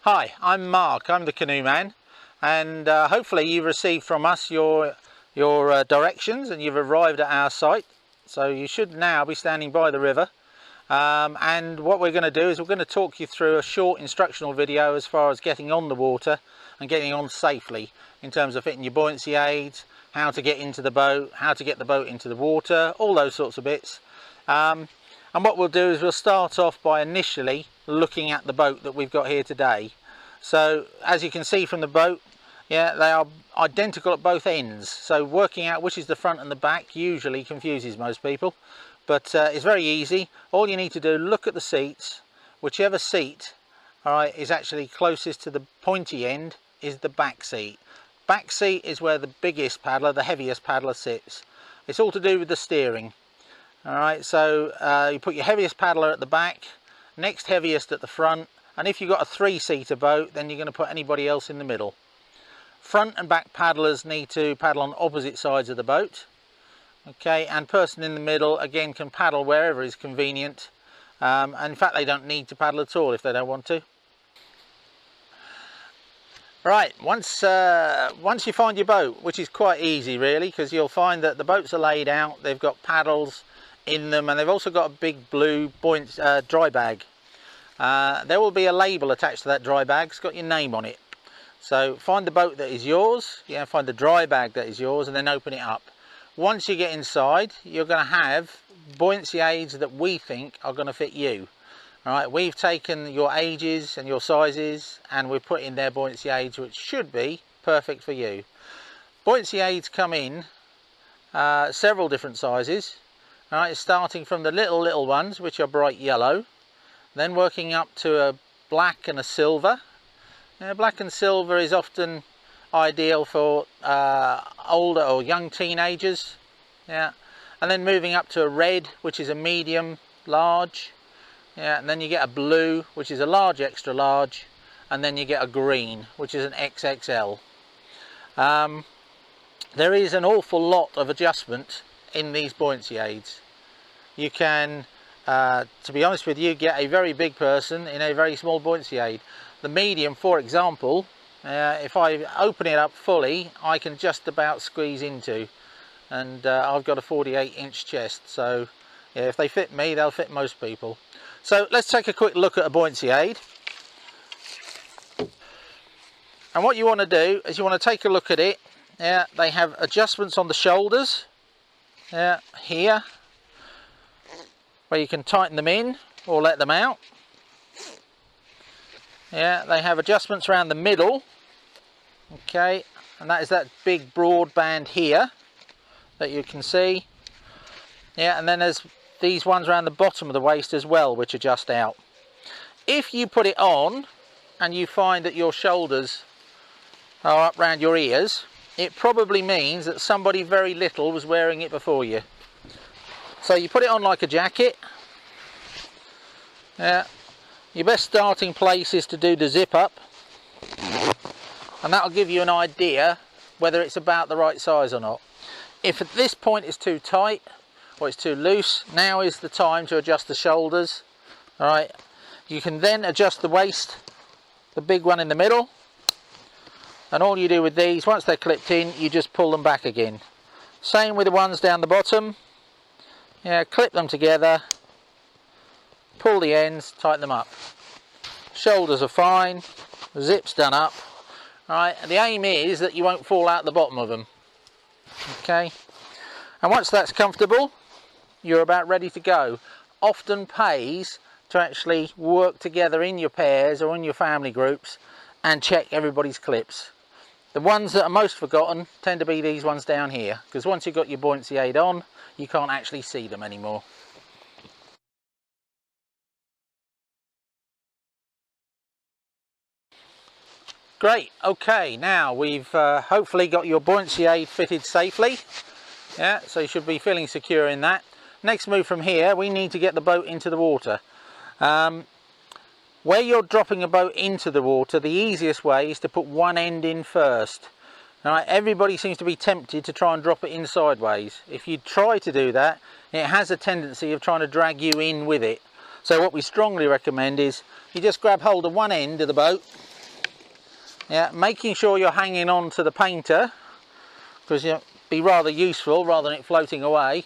Hi, I'm Mark, I'm the Canoe Man, and hopefully you've received from us your directions and you've arrived at our site. So you should now be standing by the river, and what we're going to do is we're going to talk you through a short instructional video as far as getting on the water and getting on safely in terms of fitting your buoyancy aids, how to get into the boat, how to get the boat into the water, all those sorts of bits. And what we'll do is we'll start off by initially looking at the boat that we've got here today. So as you can see from the boat, yeah, they are identical at both ends. So working out which is the front and the back usually confuses most people, but it's very easy. All you need to do, look at the seats. Whichever seat, all right, is actually closest to the pointy end is the back seat. Back seat is where the biggest paddler, the heaviest paddler sits. It's all to do with the steering. Alright, so you put your heaviest paddler at the back, next heaviest at the front, and if you've got a three-seater boat, then you're going to put anybody else in the middle. Front and back paddlers need to paddle on opposite sides of the boat. Okay, and person in the middle, again, can paddle wherever is convenient. And in fact, they don't need to paddle at all if they don't want to. Right, once you find your boat, which is quite easy really, because you'll find that the boats are laid out, they've got paddles in them, and they've also got a big blue dry bag. There will be a label attached to that dry bag. It's got your name on it. So find the boat that is yours, find the dry bag that is yours, and then open it up. Once you get inside, you're going to have buoyancy aids that we think are going to fit you. All right, we've taken your ages and your sizes and we've put in their buoyancy aids which should be perfect for you. Buoyancy aids come in several different sizes. All right, starting from the little ones, which are bright yellow, then working up to a black and a silver. Black and silver is often ideal for older or young teenagers. And then moving up to a red, which is a medium large. And then you get a blue, which is a large extra large, and then you get a green, which is an XXL. There is an awful lot of adjustment in these buoyancy aids. You can, to be honest with you, get a very big person in a very small buoyancy aid. The medium, for example, if I open it up fully, I can just about squeeze into, and I've got a 48-inch chest, so if they fit me, they'll fit most people. So let's take a quick look at a buoyancy aid. And what you want to do is you want to take a look at it. They have adjustments on the shoulders, here, where you can tighten them in or let them out. They have adjustments around the middle, okay, and that is that big broad band here that you can see. And then there's these ones around the bottom of the waist as well, which adjust out. If you put it on and you find that your shoulders are up round your ears, it probably means that somebody very little was wearing it before you. So you put it on like a jacket. Your best starting place is to do the zip up, and that'll give you an idea whether it's about the right size or not. If at this point it's too tight or it's too loose, now is the time to adjust the shoulders. All right, you can then adjust the waist, the big one in the middle, and all you do with these, once they're clipped in, you just pull them back again. Same with the ones down the bottom. Clip them together, pull the ends, tighten them up. Shoulders are fine, the zip's done up. All right, and the aim is that you won't fall out the bottom of them. Okay, and once that's comfortable, you're about ready to go. Often pays to actually work together in your pairs or in your family groups and check everybody's clips. The ones that are most forgotten tend to be these ones down here, because once you've got your buoyancy aid on, you can't actually see them anymore. Great, okay, now we've hopefully got your buoyancy aid fitted safely. So you should be feeling secure in that. Next move from here, we need to get the boat into the water. Where you're dropping a boat into the water, the easiest way is to put one end in first. Alright, everybody seems to be tempted to try and drop it in sideways. If you try to do that, it has a tendency of trying to drag you in with it. So what we strongly recommend is you just grab hold of one end of the boat, Yeah, making sure you're hanging on to the painter, because it'll be rather useful rather than it floating away.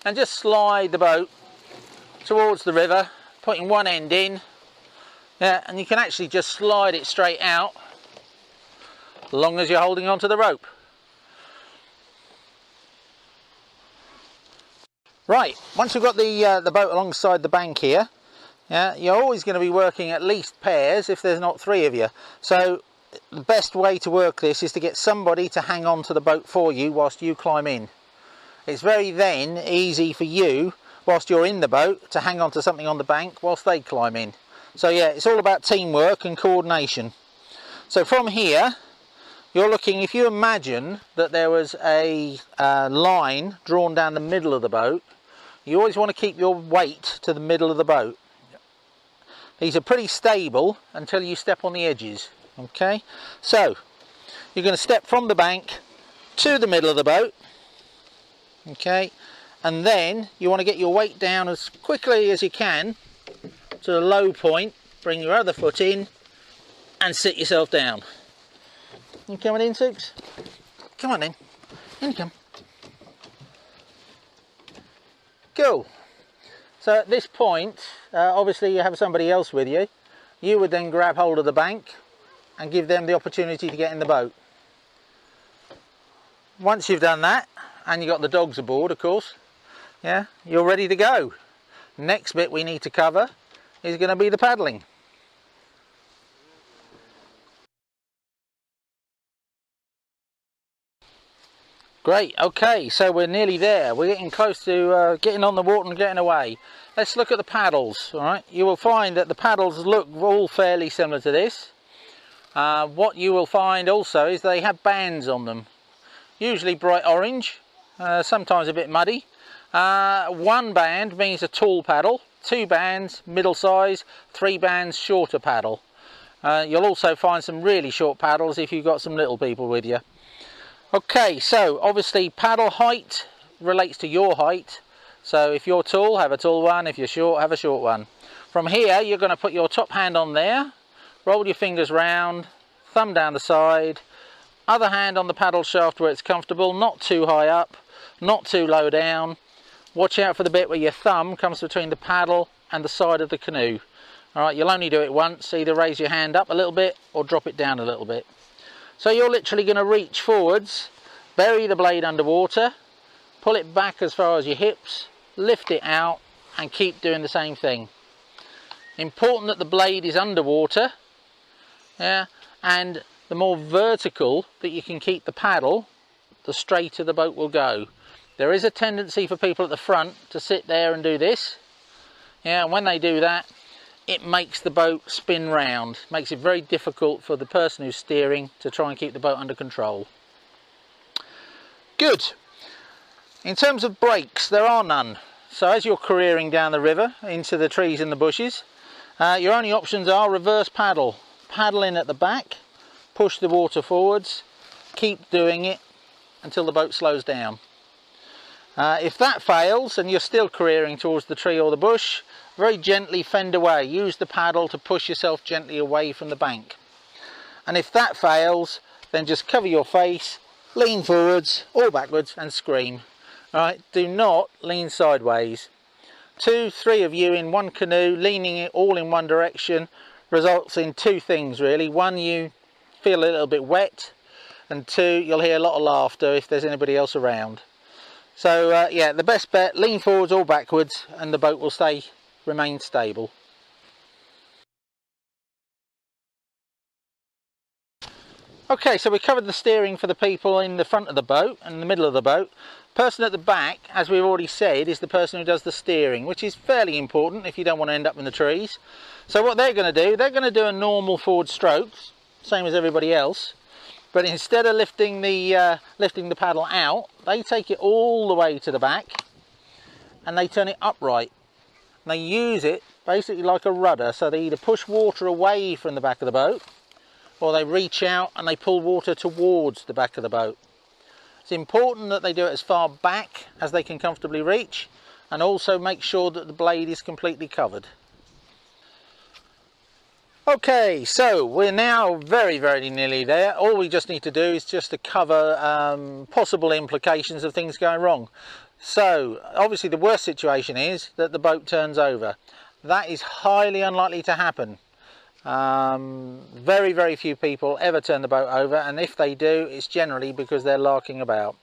And just slide the boat towards the river, putting one end in. Yeah, and you can actually just slide it straight out, as long as you're holding on to the rope. Right, once you've got the boat alongside the bank here, yeah, you're always going to be working at least pairs if there's not three of you. So the best way to work this is to get somebody to hang on to the boat for you whilst you climb in. It's very then easy for you, whilst you're in the boat, to hang on to something on the bank whilst they climb in. So yeah, it's all about teamwork and coordination. So from here, you're looking, if you imagine that there was a line drawn down the middle of the boat, you always want to keep your weight to the middle of the boat. These are pretty stable until you step on the edges. Okay, so you're going to step from the bank to the middle of the boat. Okay, and then you want to get your weight down as quickly as you can to the low point. Bring your other foot in and sit yourself down. You coming in, Six? Come on in. In you come. Cool. So at this point, obviously you have somebody else with you. You would then grab hold of the bank and give them the opportunity to get in the boat. Once you've done that, and you've got the dogs aboard, of course, yeah, you're ready to go. Next bit we need to cover is going to be the paddling. Great, okay, so we're nearly there. We're getting close to getting on the water and getting away. Let's look at the paddles, all right? You will find that the paddles look all fairly similar to this. What you will find also is they have bands on them. Usually bright orange, sometimes a bit muddy. One band means a tall paddle, two bands, middle size, three bands, shorter paddle. You'll also find some really short paddles if you've got some little people with you. Okay, so obviously paddle height relates to your height. So if you're tall, have a tall one. If you're short, have a short one. From here, you're going to put your top hand on there, roll your fingers round, thumb down the side, other hand on the paddle shaft where it's comfortable, not too high up, not too low down. Watch out for the bit where your thumb comes between the paddle and the side of the canoe. Alright, you'll only do it once, either raise your hand up a little bit or drop it down a little bit. So you're literally going to reach forwards, bury the blade underwater, pull it back as far as your hips, lift it out and keep doing the same thing. Important that the blade is underwater, yeah, and the more vertical that you can keep the paddle, the straighter the boat will go. There is a tendency for people at the front to sit there and do this, yeah, and when they do that, it makes the boat spin round, makes it very difficult for the person who's steering to try and keep the boat under control. Good. In terms of brakes, there are none. So as you're careering down the river into the trees and the bushes, your only options are reverse paddle. Paddle in at the back, push the water forwards, keep doing it until the boat slows down. If that fails and you're still careering towards the tree or the bush, very gently fend away. Use the paddle to push yourself gently away from the bank. And if that fails, then just cover your face, lean forwards or backwards and scream. Alright, do not lean sideways. 2, 3 of you in one canoe, leaning it all in one direction, results in two things really. One, you feel a little bit wet, and two, you'll hear a lot of laughter if there's anybody else around. So yeah, the best bet, lean forwards or backwards and the boat will remain stable. Okay, so we covered the steering for the people in the front of the boat and the middle of the boat. Person at the back, as we've already said, is the person who does the steering, which is fairly important if you don't want to end up in the trees. So what they're going to do a normal forward stroke, same as everybody else, but instead of lifting the paddle out, they take it all the way to the back and they turn it upright. And they use it basically like a rudder, so they either push water away from the back of the boat or they reach out and they pull water towards the back of the boat. It's important that they do it as far back as they can comfortably reach, and also make sure that the blade is completely covered. Okay, so we're now very nearly there. All we just need to do is just to cover possible implications of things going wrong. So obviously the worst situation is that the boat turns over. That is highly unlikely to happen. Very few people ever turn the boat over, and if they do, it's generally because they're larking about.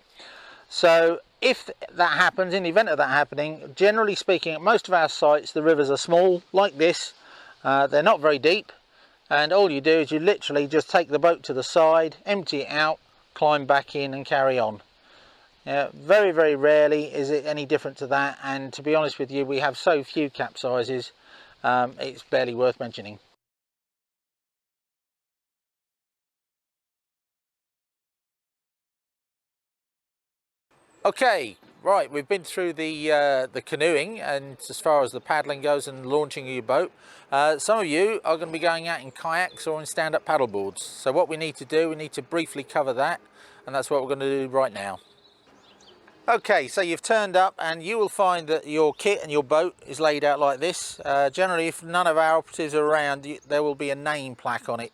So if that happens, in the event of that happening, generally speaking, at most of our sites the rivers are small like this. They're not very deep, and all you do is you literally just take the boat to the side, empty it out, climb back in and carry on. Very rarely is it any different to that, and to be honest with you, we have so few capsizes, it's barely worth mentioning. Okay, right, we've been through the canoeing, and as far as the paddling goes and launching your boat, some of you are going to be going out in kayaks or in stand-up paddle boards. So what we need to do, we need to briefly cover that, and that's what we're going to do right now. Okay, so you've turned up and you will find that your kit and your boat is laid out like this. Generally, if none of our operatives are around, there will be a name plaque on it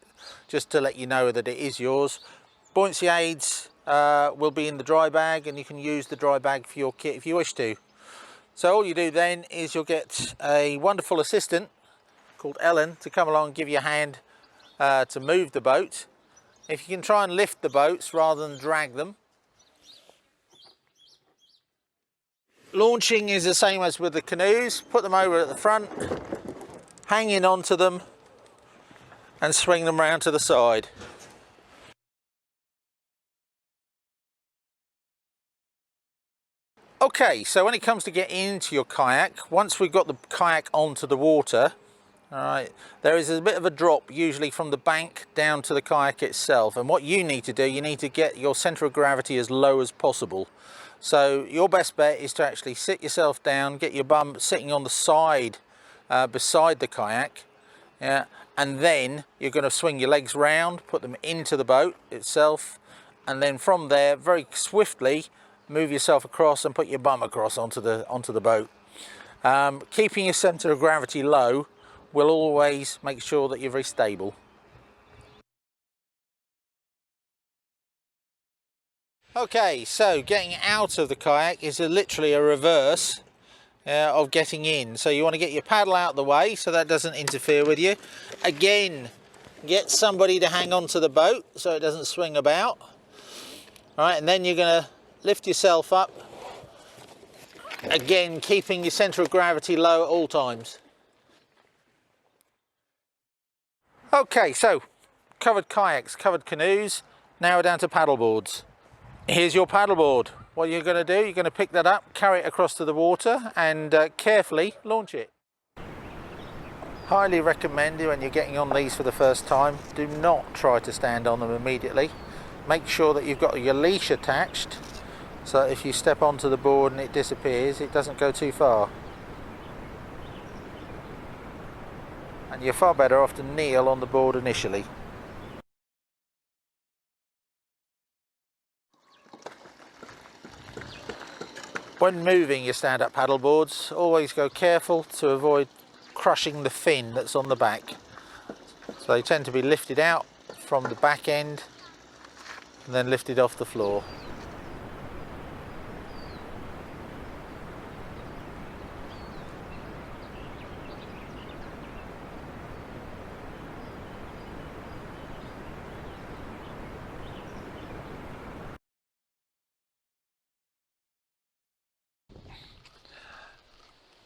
just to let you know that it is yours. Buoyancy aids will be in the dry bag, and you can use the dry bag for your kit if you wish to. So all you do then is you'll get a wonderful assistant called Ellen to come along and give you a hand to move the boat. If you can try and lift the boats rather than drag them. Launching is the same as with the canoes. Put them over at the front, hang in onto them and swing them round to the side. Okay, so when it comes to getting into your kayak, once we've got the kayak onto the water, alright, there is a bit of a drop usually from the bank down to the kayak itself, and what you need to do, you need to get your centre of gravity as low as possible. So your best bet is to actually sit yourself down, get your bum sitting on the side beside the kayak, yeah, and then you're going to swing your legs round, put them into the boat itself, and then from there very swiftly move yourself across and put your bum across onto the boat. Keeping your centre of gravity low will always make sure that you're very stable. Okay, so getting out of the kayak is literally a reverse of getting in. So you want to get your paddle out of the way so that doesn't interfere with you. Again, get somebody to hang on to the boat so it doesn't swing about. All right, and then you're going to lift yourself up, again keeping your centre of gravity low at all times. Okay, so covered kayaks, covered canoes, now we're down to paddle boards. Here's your paddle board. What you're going to do, you're going to pick that up, carry it across to the water and carefully launch it. Highly recommend when you're getting on these for the first time, do not try to stand on them immediately. Make sure that you've got your leash attached, so if you step onto the board and it disappears, it doesn't go too far. And you're far better off to kneel on the board initially. When moving your stand-up paddle boards, always go careful to avoid crushing the fin that's on the back. So they tend to be lifted out from the back end and then lifted off the floor.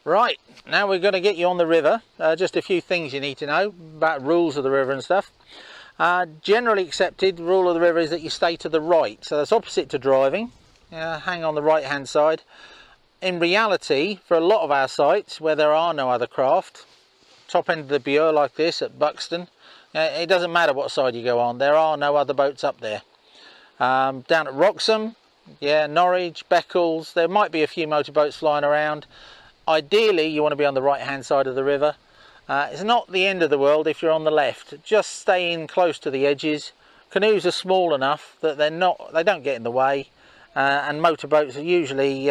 Right, now we're going to get you on the river. Just a few things you need to know about rules of the river and stuff. Generally accepted rule of the river is that you stay to the right, so that's opposite to driving. Hang on the right hand side. In reality, for a lot of our sites where there are no other craft, top end of the Bure like this at Buxton, it doesn't matter what side you go on, there are no other boats up there. Down at Wroxham, Norwich, Beccles, there might be a few motorboats flying around. Ideally you want to be on the right hand side of the river. It's not the end of the world if you're on the left. Just stay in close to the edges. Canoes are small enough that they don't get in the way, and motorboats are usually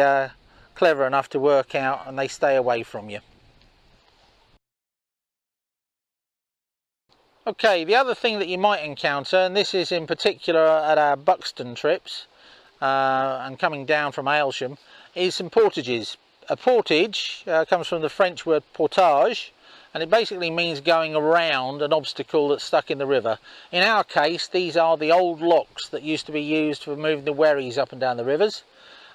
clever enough to work out and they stay away from you. Okay, the other thing that you might encounter, and this is in particular at our Buxton trips and coming down from Aylsham, is some portages. A portage comes from the French word portage, and it basically means going around an obstacle that's stuck in the river. In our case, these are the old locks that used to be used for moving the wherries up and down the rivers.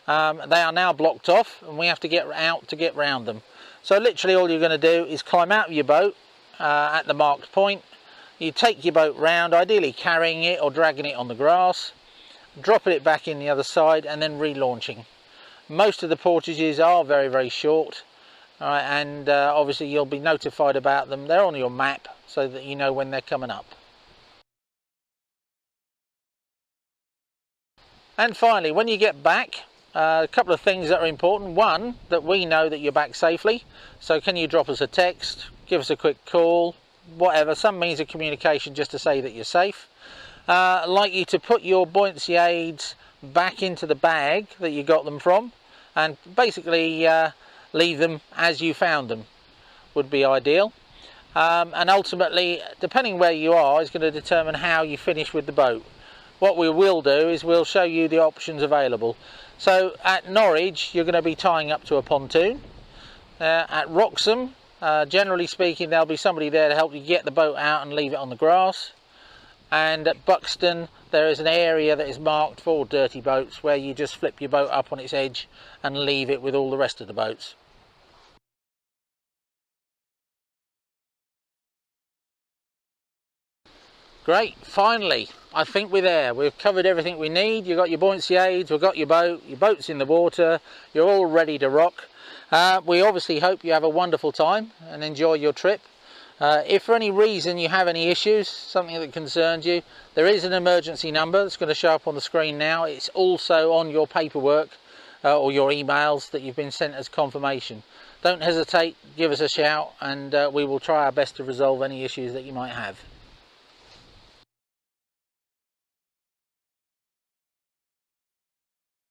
They are now blocked off, and we have to get out to get round them. So literally all you're going to do is climb out of your boat at the marked point. You take your boat round, ideally carrying it or dragging it on the grass, dropping it back in the other side, and then relaunching. Most of the portages are very, very short, and obviously you'll be notified about them. They're on your map so that you know when they're coming up. And finally, when you get back, a couple of things that are important. One, that we know that you're back safely. So can you drop us a text, give us a quick call, whatever, some means of communication just to say that you're safe. I'd like you to put your buoyancy aids back into the bag that you got them from, and basically leave them as you found them would be ideal. And ultimately, depending where you are, is going to determine how you finish with the boat. What we will do is we'll show you the options available. So at Norwich, you're going to be tying up to a pontoon. At Wroxham, generally speaking, there'll be somebody there to help you get the boat out and leave it on the grass. And at Buxton, there is an area that is marked for dirty boats where you just flip your boat up on its edge and leave it with all the rest of the boats. Great, finally, I think we're there. We've covered everything we need. You've got your buoyancy aids, we've got your boat's in the water, you're all ready to rock. We obviously hope you have a wonderful time and enjoy your trip. If for any reason you have any issues, something that concerns you, there is an emergency number that's going to show up on the screen now. It's also on your paperwork or your emails that you've been sent as confirmation. Don't hesitate, give us a shout, and we will try our best to resolve any issues that you might have.